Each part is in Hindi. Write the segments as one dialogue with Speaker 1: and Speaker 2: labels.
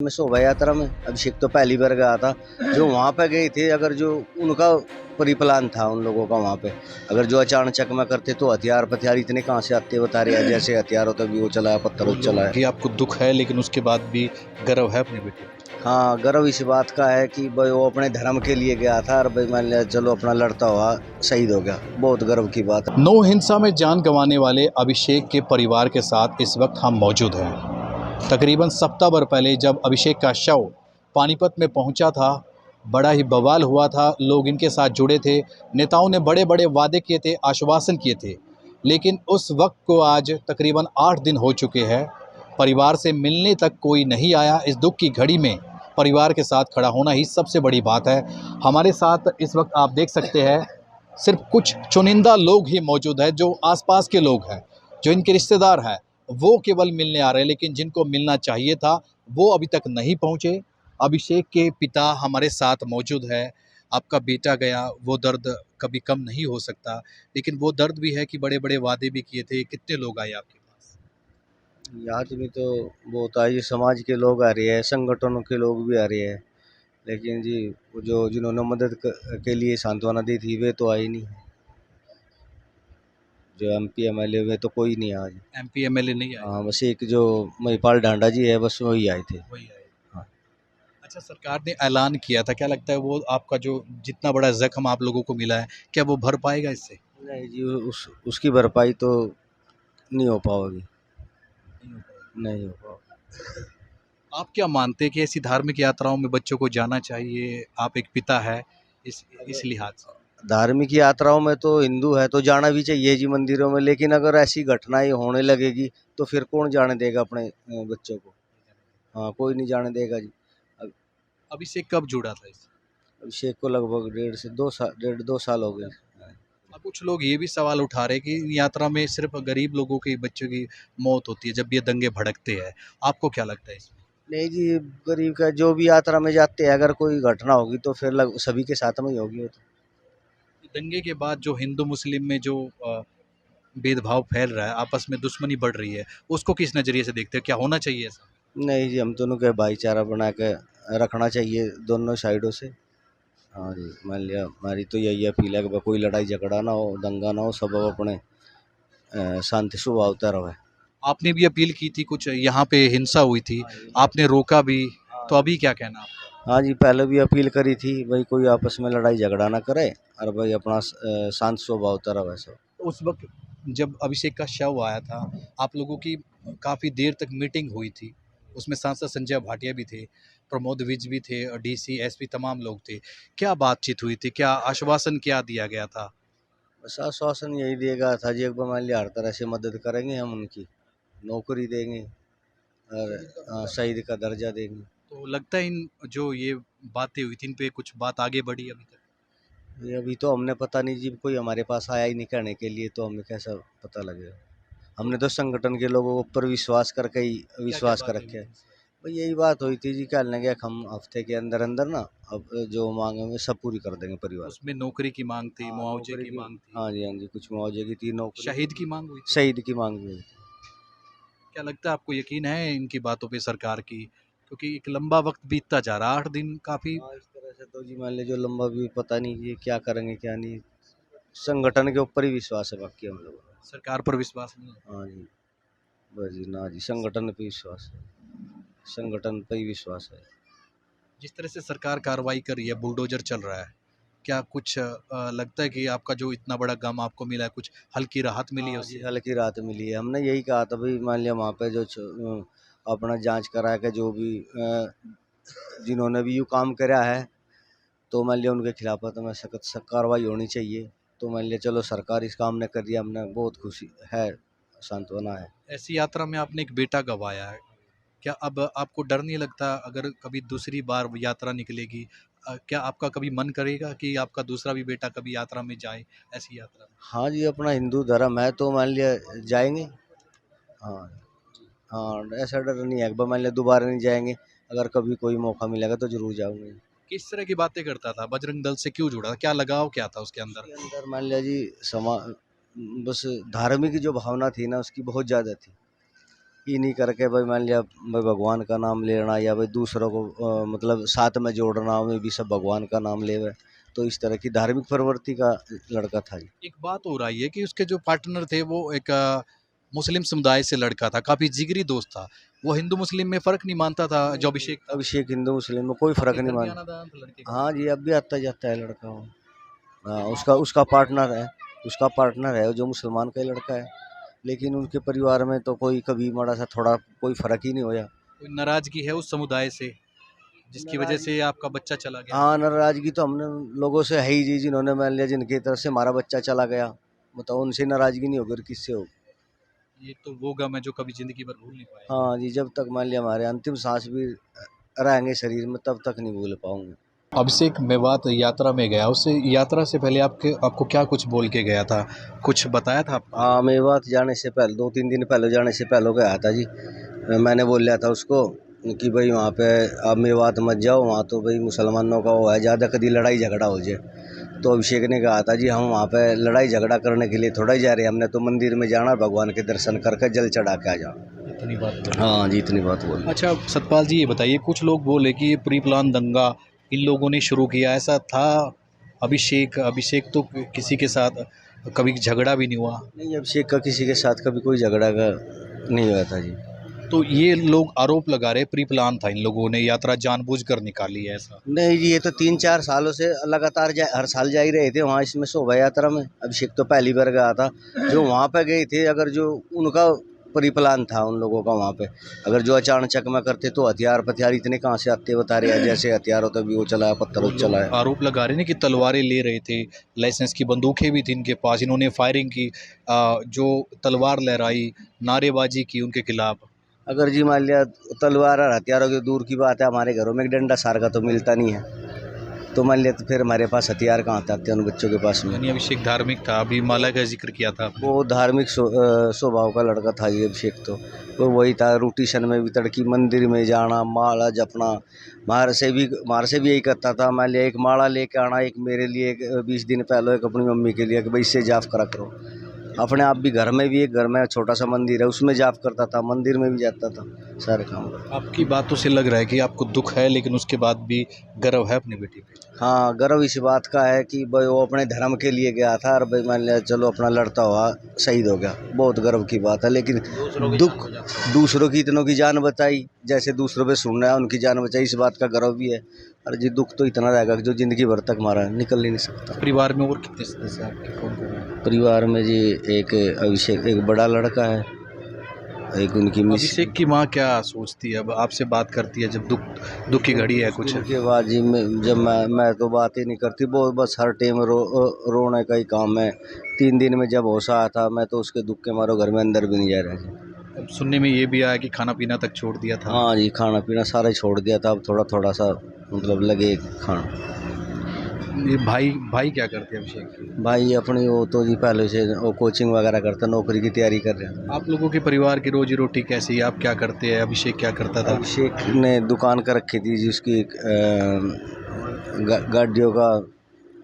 Speaker 1: मैं शोभा यात्रा में अभिषेक तो पहली बार गया था। जो वहाँ पे गए थे, अगर जो उनका परिप्लान था उन लोगों का वहाँ पे, अगर जो अचानक में करते तो हथियार पथियार इतने कहाँ से आते बता रहे हैं। जैसे हथियार होता भी वो चलाया, पत्थर चलाया।
Speaker 2: कि आपको दुख है लेकिन उसके बाद भी गर्व है अपने बेटे पर।
Speaker 1: हाँ, गर्व इस बात का है कि भाई वो अपने धर्म के लिए गया था और भाई मान लिया चलो अपना लड़ता हुआ शहीद हो गया। बहुत गर्व की बात है।
Speaker 2: नौ हिंसा में जान गंवाने वाले अभिषेक के परिवार के साथ इस वक्त हम मौजूद हैं। तकरीबन सप्ताह भर पहले जब अभिषेक का शव पानीपत में पहुंचा था, बड़ा ही बवाल हुआ था। लोग इनके साथ जुड़े थे, नेताओं ने बड़े बड़े वादे किए थे, आश्वासन किए थे, लेकिन उस वक्त को आज तकरीबन 8 दिन हो चुके हैं। परिवार से मिलने तक कोई नहीं आया। इस दुख की घड़ी में परिवार के साथ खड़ा होना ही सबसे बड़ी बात है। हमारे साथ इस वक्त आप देख सकते हैं सिर्फ कुछ चुनिंदा लोग ही मौजूद हैं, जो आसपास के लोग हैं, जो इनके रिश्तेदार हैं, वो केवल मिलने आ रहे हैं। लेकिन जिनको मिलना चाहिए था वो अभी तक नहीं पहुंचे। अभिषेक के पिता हमारे साथ मौजूद है। आपका बेटा गया, वो दर्द कभी कम नहीं हो सकता, लेकिन वो दर्द भी है कि बड़े बड़े वादे भी किए थे। कितने लोग आए आपके पास?
Speaker 1: आज भी तो बहुत आई, समाज के लोग आ रहे हैं, संगठनों के लोग भी आ रहे हैं, लेकिन जी वो जो जिन्होंने मदद के लिए सांत्वना दी थी वे तो आई नहीं। जो एमपी एमएलए वे तो कोई नहीं आज।
Speaker 2: एमपी एमएलए नहीं आए?
Speaker 1: हाँ, बस एक जो महिपाल ढांडा जी है बस वही आए थे।
Speaker 2: वही आए।
Speaker 1: हाँ।
Speaker 2: अच्छा, सरकार ने ऐलान किया था, क्या लगता है वो आपका जो जितना बड़ा जख्म आप लोगों को मिला है, क्या वो भर पाएगा इससे?
Speaker 1: नहीं जी, उसकी भरपाई तो नहीं हो पाएगी। नहीं हो पाएगी।
Speaker 2: आप क्या मानते हैं कि ऐसी धार्मिक यात्राओं में बच्चों को जाना चाहिए? आप एक पिता है, इस लिहाज से।
Speaker 1: धार्मिक यात्राओं में तो हिंदू है तो जाना भी चाहिए जी मंदिरों में, लेकिन अगर ऐसी घटनाएं होने लगेगी तो फिर कौन जाने देगा अपने बच्चों को। हाँ, कोई नहीं जाने देगा जी। अब
Speaker 2: अभिषेक कब जुड़ा था इससे?
Speaker 1: अभिषेक को लगभग 1.5 से 2 साल हो गए।
Speaker 2: अब कुछ लोग ये भी सवाल उठा रहे हैं कि इन यात्रा में सिर्फ गरीब लोगों के बच्चों की मौत होती है जब ये दंगे भड़कते हैं। आपको क्या लगता है इसमें?
Speaker 1: नहीं जी, गरीब का जो भी यात्रा में जाते हैं, अगर कोई घटना होगी तो फिर सभी के साथ में ही होगी वो तो।
Speaker 2: दंगे के बाद जो हिंदू मुस्लिम में जो भेदभाव फैल रहा है, आपस में दुश्मनी बढ़ रही है, उसको किस नज़रिए से देखते हैं? क्या होना चाहिए ऐसा?
Speaker 1: नहीं जी, हम दोनों का भाईचारा बना के रखना चाहिए दोनों साइडों से। हाँ जी, मान लिया हमारी तो यही अपील है कि भाई कोई लड़ाई झगड़ा ना हो, दंगा ना हो, सब अपने शांति स्वभावता रहे।
Speaker 2: आपने भी अपील की थी, कुछ यहाँ पे हिंसा हुई थी, आपने रोका भी, तो अभी क्या कहना आपका?
Speaker 1: हाँ जी, पहले भी अपील करी थी भाई कोई आपस में लड़ाई झगड़ा ना करे और भाई अपना शांत स्वभावता रहे सब।
Speaker 2: उस वक्त जब अभिषेक का शव आया था, आप लोगों की काफ़ी देर तक मीटिंग हुई थी। उसमें सांसद संजय भाटिया भी थे, प्रमोद विज भी थे और डीसी एसपी तमाम लोग थे। क्या बातचीत हुई थी? क्या आश्वासन क्या दिया गया था?
Speaker 1: बस आश्वासन यही दिएगा था जी, एक बार मान लिया हर तरह से मदद करेंगे, हम उनकी नौकरी देंगे और शहीद का दर्जा देंगे।
Speaker 2: तो लगता है इन जो ये बातें हुई थी, इन पे कुछ बात आगे बढ़ी अभी तक?
Speaker 1: ये अभी तो हमने पता नहीं जी, कोई हमारे पास आया ही नहीं कहने के लिए, तो हमें कैसा पता लगेगा। हमने तो संगठन के लोगों के ऊपर विश्वास करके ही
Speaker 2: क्या-क्या
Speaker 1: विश्वास कर
Speaker 2: बातें हुई
Speaker 1: रखे है।
Speaker 2: थी इनसे?
Speaker 1: भाई यही बात हुई थी जी, क्या लगे हम हफ्ते के अंदर अंदर ना अब जो मांगे सब पूरी कर देंगे परिवार।
Speaker 2: उसमें नौकरी की मांग थी,
Speaker 1: हाँ,
Speaker 2: मुआवजे
Speaker 1: नौकरी
Speaker 2: की
Speaker 1: की।
Speaker 2: मांग थी,
Speaker 1: हाँ जी, हाँ जी, कुछ मुआवजे की थी, नौकरी
Speaker 2: शहीद की मांग हुई थी।
Speaker 1: शहीद की मांग भी हुई थी।
Speaker 2: क्या लगता है आपको, यकीन है इनकी बातों पे सरकार की? क्योंकि एक लंबा वक्त बीतता जा रहा है, 8 दिन काफ़ी।
Speaker 1: हाँ, इस तरह से तो जी मान लीजिए जो लंबा भी पता नहीं ये क्या करेंगे क्या नहीं। संगठन के ऊपर ही विश्वास है बाकी हम लोगों का।
Speaker 2: सरकार पर विश्वास नहीं है।
Speaker 1: हाँ जी, बस जी ना जी, संगठन पे विश्वास है, संगठन पे ही विश्वास है।
Speaker 2: जिस तरह से सरकार कार्रवाई कर रही है, बुलडोजर चल रहा है, क्या कुछ लगता है कि आपका जो इतना बड़ा गम आपको मिला है, कुछ हल्की राहत मिली है
Speaker 1: हाँ जी,
Speaker 2: उससे?
Speaker 1: हल्की राहत मिली है। हमने यही कहा था भाई मान लिया वहाँ पे जो अपना जांच करा के जो भी जिन्होंने भी यूँ काम करा है, तो मान लिया उनके खिलाफ तो में सख्त सख्त कार्रवाई होनी चाहिए। तो मान लिया चलो सरकार इस काम ने कर दिया, हमने बहुत खुशी है, सांत्वना है।
Speaker 2: ऐसी यात्रा में आपने एक बेटा गँवाया है, क्या अब आपको डर नहीं लगता अगर कभी दूसरी बार वो यात्रा निकलेगी, क्या आपका कभी मन करेगा कि आपका दूसरा भी बेटा कभी यात्रा में जाए, ऐसी यात्रा में?
Speaker 1: हाँ जी, अपना हिंदू धर्म है तो मान लिया जाएँगे। हाँ, हाँ, ऐसा डर नहीं है कि मान लिया दोबारा नहीं जाएँगे, अगर कभी कोई मौका मिलेगा तो ज़रूर जाऊँगे।
Speaker 2: किस तरह की बातें करता था? बजरंग दल से क्यों जुड़ा? क्या लगाव क्या था उसके अंदर?
Speaker 1: उसके अंदर मान लिया जी बस धार्मिक जो भावना थी ना उसकी बहुत ज़्यादा थी। ये नहीं करके भाई मान लिया भाई भगवान का नाम लेना या भाई दूसरों को मतलब साथ में जोड़ना में भी सब भगवान का नाम लेवे। तो इस तरह की धार्मिक प्रवृत्ति का लड़का था जी।
Speaker 2: एक बात हो रही है कि उसके जो पार्टनर थे वो एक मुस्लिम समुदाय से लड़का था, काफी जिगरी दोस्त था। वो हिंदू मुस्लिम में फर्क नहीं मानता था जो अभिषेक था।
Speaker 1: अभिषेक हिंदू मुस्लिम में कोई फर्क
Speaker 2: आपके
Speaker 1: नहीं
Speaker 2: घर भी
Speaker 1: मानता।
Speaker 2: आना था लड़के का?
Speaker 1: हाँ जी, अब भी आता जाता है लड़का वो। हाँ, उसका उसका पार्टनर है, उसका पार्टनर है जो मुसलमान का ही लड़का है। लेकिन उनके परिवार में तो कोई कभी माड़ा सा थोड़ा कोई फर्क ही नहीं होया।
Speaker 2: कोई नाराजगी है उस समुदाय से जिसकी वजह से आपका बच्चा चला गया?
Speaker 1: हाँ, नाराजगी तो हमने लोगों से है ही जी, जिन्होंने मान लिया जिनकी तरफ से हमारा बच्चा चला गया। बताओ उनसे नाराजगी नहीं होगी और किससे होगी।
Speaker 2: ये तो वो गम है जो कभी जिंदगी भर भूल नहीं पाए।
Speaker 1: हाँ जी, जब तक मान लिया हमारे अंतिम सांस भी रहेंगे शरीर में तब तक नहीं भूल पाऊंगे।
Speaker 2: अभिषेक मेवात यात्रा में गया, उससे यात्रा से पहले आपको क्या कुछ बोल के गया था, कुछ बताया था आपको?
Speaker 1: हाँ, मेवात जाने से पहले 2-3 दिन पहले जाने से पहले गया था जी। मैंने बोल लिया था उसको कि भाई वहाँ पे आप मेवात मत जाओ, वहाँ तो भाई मुसलमानों का वो है, ज़्यादा कभी लड़ाई झगड़ा हो जाए। तो अभिषेक ने कहा था जी हम वहाँ पे लड़ाई झगड़ा करने के लिए थोड़ा ही जा रहे हैं, हमने तो मंदिर में जाना, भगवान के दर्शन करके जल चढ़ा के आ जाओ।
Speaker 2: इतनी बात बोली।
Speaker 1: हाँ जी, इतनी बात बोल।
Speaker 2: अच्छा सतपाल जी, ये बताइए, कुछ लोग बोले कि ये प्री प्लान दंगा इन लोगों ने शुरू किया, ऐसा था? अभिषेक तो किसी के साथ कभी झगड़ा भी नहीं हुआ।
Speaker 1: नहीं, अभिषेक का किसी के साथ कभी कोई झगड़ा का नहीं हुआ था जी।
Speaker 2: तो ये लोग आरोप लगा रहे प्री प्लान था, इन लोगों ने यात्रा जानबूझकर निकाली है ऐसा।
Speaker 1: नहीं जी, ये तो 3-4 सालों से लगातार हर साल जा ही रहे थे वहाँ इसमें शोभा यात्रा में। अभिषेक तो पहली बार गया था। जो वहाँ पे गए थे, अगर जो उनका प्री प्लान था उन लोगों का वहाँ पे, अगर जो अचानक में करते तो हथियार इतने कहाँ से आते बता रहे हैं। जैसे हथियार होता भी वो चलाया, पत्थर वो चलाया।
Speaker 2: आरोप लगा रहे हैं कि तलवारें ले रहे थे, लाइसेंस की बंदूकें भी थी इनके पास, इन्होंने फायरिंग की, जो तलवार लहराई, नारेबाजी की उनके खिलाफ।
Speaker 1: अगर जी मान लिया तलवार और हथियारों की दूर की बात है, हमारे घरों में एक डंडा सार का तो मिलता नहीं है। तो मान लिया तो फिर हमारे पास हथियार कहाँ आते हैं उन बच्चों के पास में।
Speaker 2: यानी अभिषेक धार्मिक था, अभी माला का जिक्र किया था आपने।
Speaker 1: वो धार्मिक स्वभाव का लड़का था ये अभिषेक। तो वो वही था, रोटेशन में भी तड़की मंदिर में जाना, माला जपना। मार से भी यही करता था। मान लिया एक माला लेके आना, एक मेरे लिए, एक 20 दिन पहले एक अपनी मम्मी के लिए कि भाई इससे जाप करा करो। अपने आप भी घर में भी एक घर में छोटा सा मंदिर है, उसमें जाप करता था, मंदिर में भी जाता था, सारे काम।
Speaker 2: आपकी बातों से लग रहा है कि आपको दुख है लेकिन उसके बाद भी गर्व है अपनी बेटी पे।
Speaker 1: हाँ, गर्व इस बात का है कि भाई वो अपने धर्म के लिए गया था और भाई मान लिया चलो अपना लड़ता हुआ शहीद हो गया, बहुत गर्व की बात है। लेकिन दुख दूसरों की इतनों की जान बचाई, जैसे दूसरों पे सुनना है उनकी जान बचाई, इस बात का गर्व भी है। और जी दुख तो इतना रहेगा कि जो जिंदगी भर तक हमारा निकल ही नहीं सकता।
Speaker 2: परिवार में और कितने सदस्य हैं आपके, कौन कौन है?
Speaker 1: परिवार में जी एक अभिषेक, एक बड़ा लड़का है, एक उनकी मिस।
Speaker 2: अभिषेक की माँ क्या सोचती है, अब आपसे बात करती है जब दुख की घड़ी है कुछ?
Speaker 1: उसके बाद जी जब मैं तो बात ही नहीं करती, वो बस हर टाइम रोने का ही काम है। 3 दिन में जब होश आया था, मैं तो उसके दुख के मारो घर में अंदर भी नहीं जा रहा था।
Speaker 2: अब सुनने में ये भी आया कि खाना पीना तक छोड़ दिया था।
Speaker 1: हाँ जी, खाना पीना सारा ही छोड़ दिया था। अब थोड़ा थोड़ा सा मतलब लगे खाना।
Speaker 2: ये भाई क्या करते हैं अभिषेक की?
Speaker 1: भाई अपनी वो तो जी पहले से वो कोचिंग वगैरह करता, नौकरी की तैयारी कर रहे हैं।
Speaker 2: आप लोगों के परिवार की रोजी रोटी कैसी है, आप क्या करते हैं, अभिषेक क्या करता था?
Speaker 1: अभिषेक ने दुकान कर रखी थी जिसकी गाड़ियों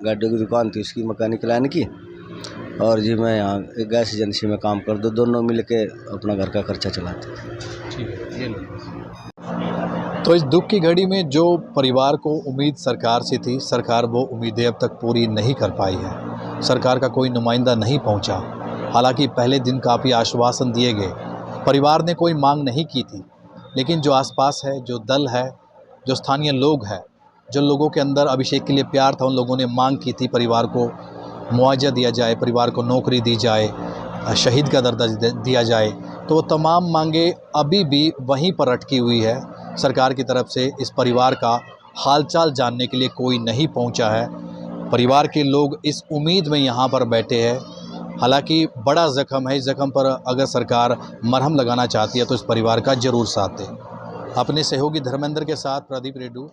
Speaker 1: की दुकान थी उसकी, मैकेनिक लाइन की। और जी मैं यहाँ गैस एजेंसी में काम कर दोनों मिल के अपना घर का खर्चा चलाते थे।
Speaker 2: ठीक है, ये लो। तो इस दुख की घड़ी में जो परिवार को उम्मीद सरकार से थी, सरकार वो उम्मीदें अब तक पूरी नहीं कर पाई है। सरकार का कोई नुमाइंदा नहीं पहुंचा। हालांकि पहले दिन काफ़ी आश्वासन दिए गए, परिवार ने कोई मांग नहीं की थी, लेकिन जो आसपास है, जो दल है, जो स्थानीय लोग हैं, जो लोगों के अंदर अभिषेक के लिए प्यार था, उन लोगों ने मांग की थी परिवार को मुआवजा दिया जाए, परिवार को नौकरी दी जाए, शहीद का दर्जा दिया जाए। तो वो तमाम मांगे अभी भी वहीं पर अटकी हुई है। सरकार की तरफ से इस परिवार का हालचाल जानने के लिए कोई नहीं पहुंचा है। परिवार के लोग इस उम्मीद में यहाँ पर बैठे हैं। हालांकि बड़ा ज़ख्म है, इस ज़ख्म पर अगर सरकार मरहम लगाना चाहती है तो इस परिवार का ज़रूर साथ दे। अपने सहयोगी धर्मेंद्र के साथ प्रदीप रेड्डू।